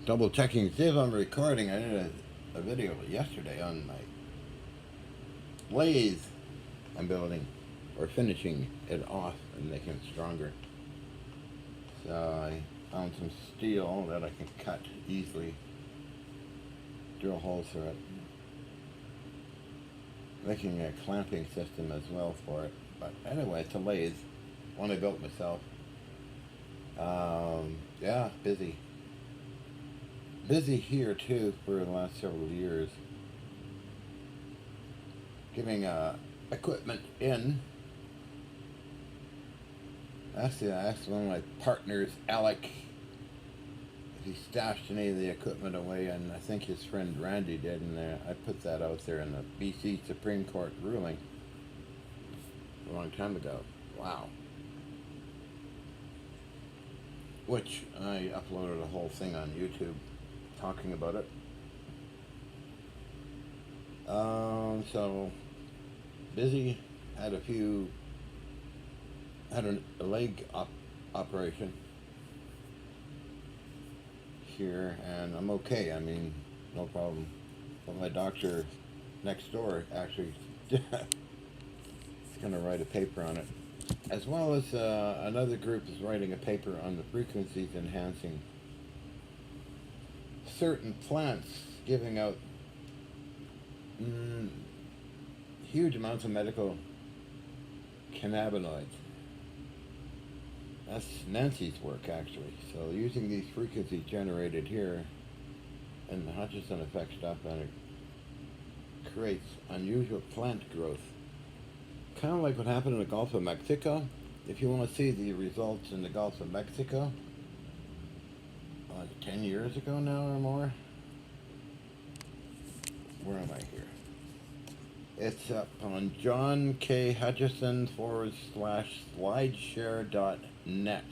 Double checking to see if I'm recording. I did a video yesterday on my lathe I'm building or finishing it off and making it stronger. So I found some steel that I can cut easily, drill holes through it, making a clamping system as well for it. But anyway, it's a lathe, one I built myself. Yeah, busy. Busy here too for the last several years, getting equipment in. Actually, I asked one of my partners, Alec, if he stashed any of the equipment away, and I think his friend Randy did, and I put that out there in the BC Supreme Court ruling a long time ago. Wow. Which I uploaded a whole thing on YouTube talking about it. So busy. Had a leg operation here, and I'm okay. I mean, no problem. But my doctor next door actually is going to write a paper on it, as well as another group is writing a paper on the frequencies enhancing certain plants, giving out mm, huge amounts of medical cannabinoids. That's Nancy's work, actually. So using these frequencies generated here and the Hutchison effect stuff, and it creates unusual plant growth. Kind of like what happened in the Gulf of Mexico. If you want to see the results in the Gulf of Mexico, 10 years ago now or more. Where am I here? It's up on John K. Hutchison /slideshare.net.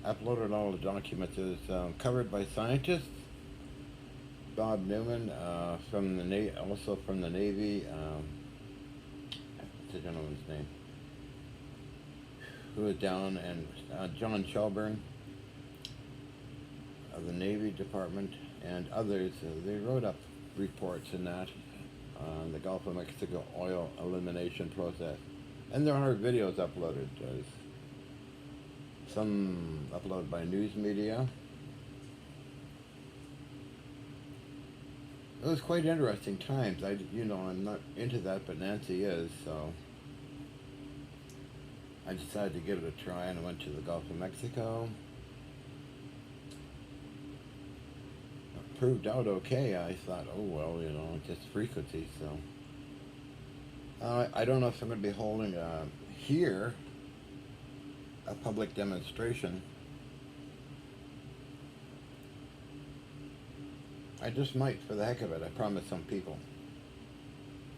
Uploaded all the documents. It's covered by scientists. Bob Newman from the also from the Navy. What's the gentleman's name? Who was down, and John Shelburne of the Navy Department and others. They wrote up reports in that on the Gulf of Mexico oil elimination process. And there are videos uploaded. There's some uploaded by news media. It was quite interesting times. I'm not into that, but Nancy is, so I decided to give it a try, and I went to the Gulf of Mexico. Proved out okay. I thought, oh well, just frequency. So I don't know if I'm going to be holding here a public demonstration. I just might, for the heck of it. I promised some people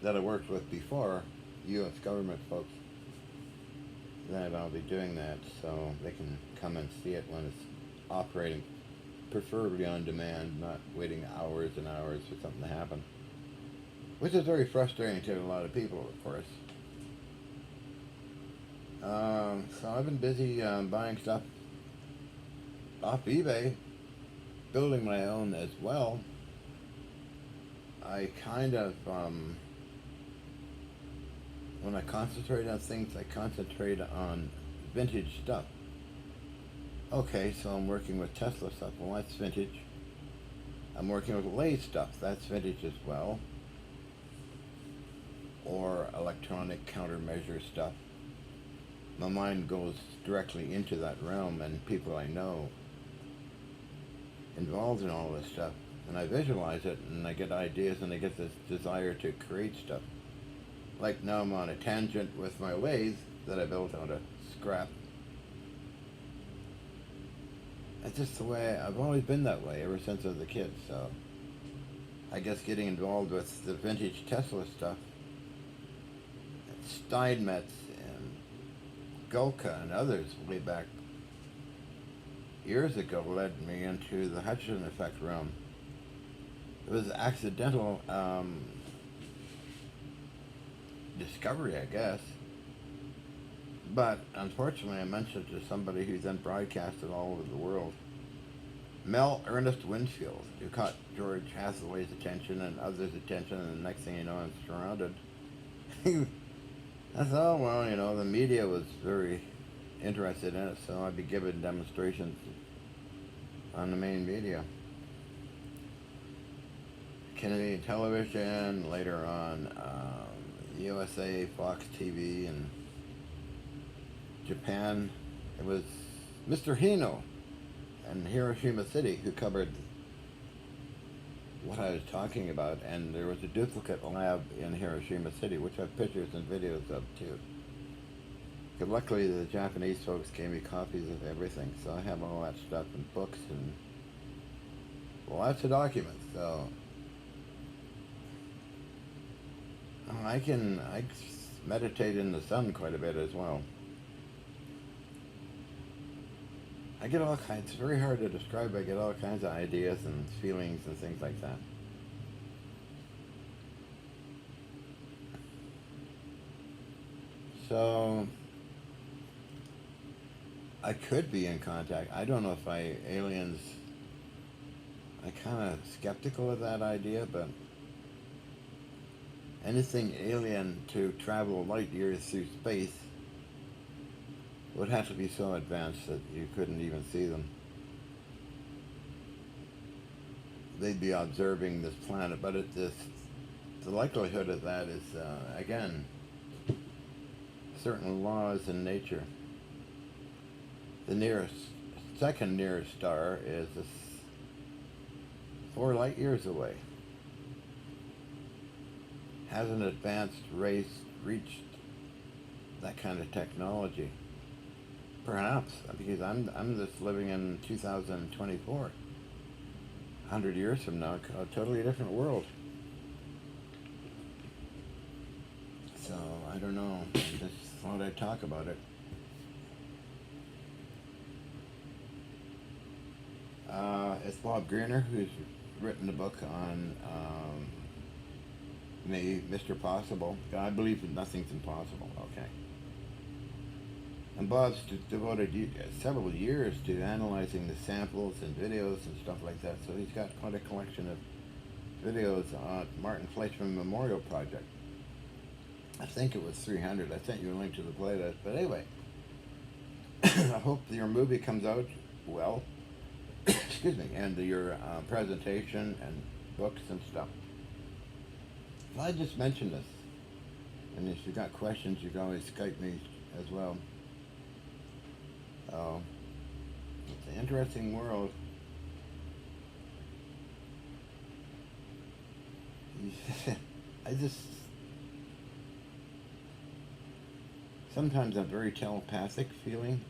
that I worked with before, U.S. government folks, that I'll be doing that, so they can come and see it when it's operating. Preferably on demand, not waiting hours and hours for something to happen. Which is very frustrating to a lot of people, of course. So I've been busy buying stuff off eBay, building my own as well. I kind of, when I concentrate on things, I concentrate on vintage stuff. Okay, so I'm working with Tesla stuff. Well, that's vintage. I'm working with lathe stuff. That's vintage as well. Or electronic countermeasure stuff. My mind goes directly into that realm, and people I know involved in all this stuff. And I visualize it, and I get ideas, and I get this desire to create stuff. Like now I'm on a tangent with my lathe that I built out of scrap. It's just the way I've always been that way ever since I was a kid. So I guess getting involved with the vintage Tesla stuff, Steinmetz and Gulka and others way back years ago led me into the Hutchison effect realm. It was accidental discovery, I guess. But unfortunately, I mentioned it to somebody who then broadcast it all over the world. Mel Ernest Winfield, who caught George Hathaway's attention and others' attention, and the next thing you know, I'm surrounded. I thought, oh, well, the media was very interested in it, so I'd be giving demonstrations on the main media. Canadian television, later on USA, Fox TV, and Japan. It was Mr. Hino in Hiroshima City who covered what I was talking about, and there was a duplicate lab in Hiroshima City, which I have pictures and videos of too. But luckily the Japanese folks gave me copies of everything, so I have all that stuff in books and lots of documents, so I meditate in the sun quite a bit as well. I get all kinds, it's very hard to describe, I get all kinds of ideas and feelings and things like that. So, I could be in contact. I don't know if aliens, I'm kind of skeptical of that idea, but anything alien to travel light years through space would have to be so advanced that you couldn't even see them. They'd be observing this planet, but the likelihood of that is, again, certain laws in nature. The second nearest star is 4 light years away. Hasn't advanced race reached that kind of technology? Perhaps, because I'm just living in 2024. 100 years from now, a totally different world. So, I don't know. I just thought I'd talk about it. It's Bob Greener, who's written a book on me, Mr. Possible. I believe that nothing's impossible, okay? And Bob's devoted several years to analyzing the samples and videos and stuff like that, so he's got quite a collection of videos on Martin Fleischmann Memorial Project. I think it was 300. I sent you a link to the playlist, but anyway, I hope your movie comes out well, excuse me, and your presentation and books and stuff. Well, I just mentioned this, and if you've got questions, you can always Skype me as well. It's an interesting world. Sometimes I'm very telepathic feeling.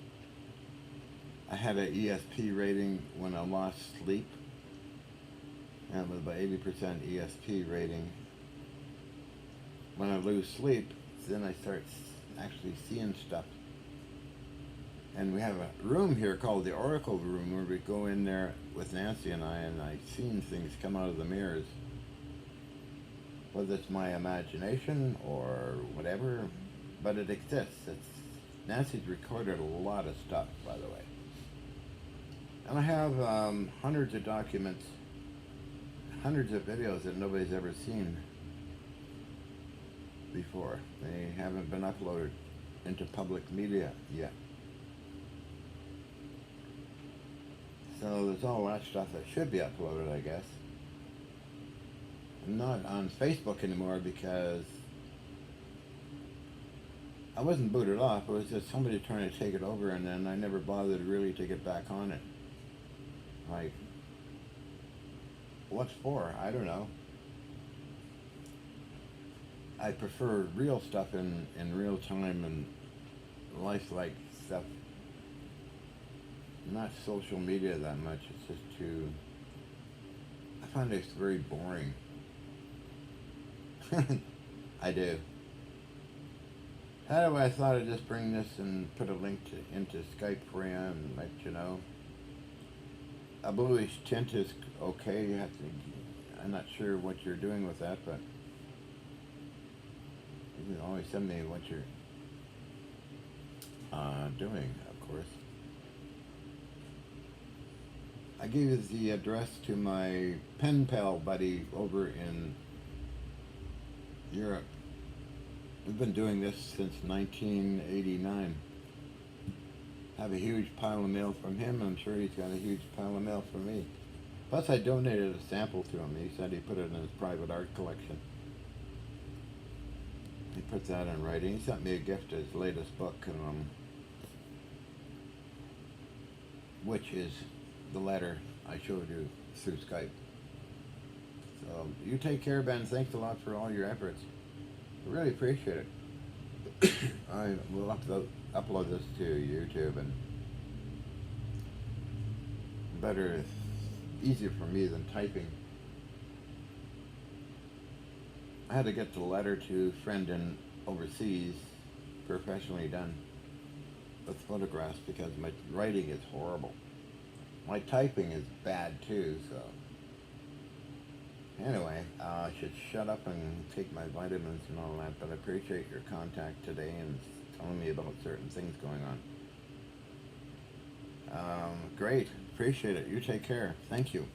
I had an ESP rating when I lost sleep, and it was about 80% ESP rating. When I lose sleep, then I start actually seeing stuff. And we have a room here called the Oracle Room where we go in there with Nancy and I've seen things come out of the mirrors. Whether it's my imagination or whatever, but it exists. Nancy's recorded a lot of stuff, by the way. And I have hundreds of documents, hundreds of videos that nobody's ever seen before. They haven't been uploaded into public media yet. So there's all that stuff that should be uploaded, I guess. I'm not on Facebook anymore because I wasn't booted off. It was just somebody trying to take it over, and then I never bothered really to get back on it. Like, what's for? I don't know. I prefer real stuff in real time and lifelike stuff. Not social media that much. It's just too... I find it very boring. I do. Anyway, I thought I'd just bring this and put a link into Skype for you and let you know. A bluish tint is okay. You have to, I'm not sure what you're doing with that, but you can always send me what you're doing, of course. I gave you the address to my pen pal buddy over in Europe. We've been doing this since 1989. Have a huge pile of mail from him. I'm sure he's got a huge pile of mail from me. Plus, I donated a sample to him. He said he put it in his private art collection. He puts that in writing. He sent me a gift of his latest book, which is the letter I showed you through Skype. So you take care, Ben. Thanks a lot for all your efforts. I really appreciate it. I will upload this to YouTube, and better, easier for me than typing. I had to get the letter to a friend in overseas, professionally done, with photographs, because my writing is horrible. My typing is bad too, so. Anyway, I should shut up and take my vitamins and all that, but I appreciate your contact today and telling me about certain things going on. Great, appreciate it. You take care. Thank you.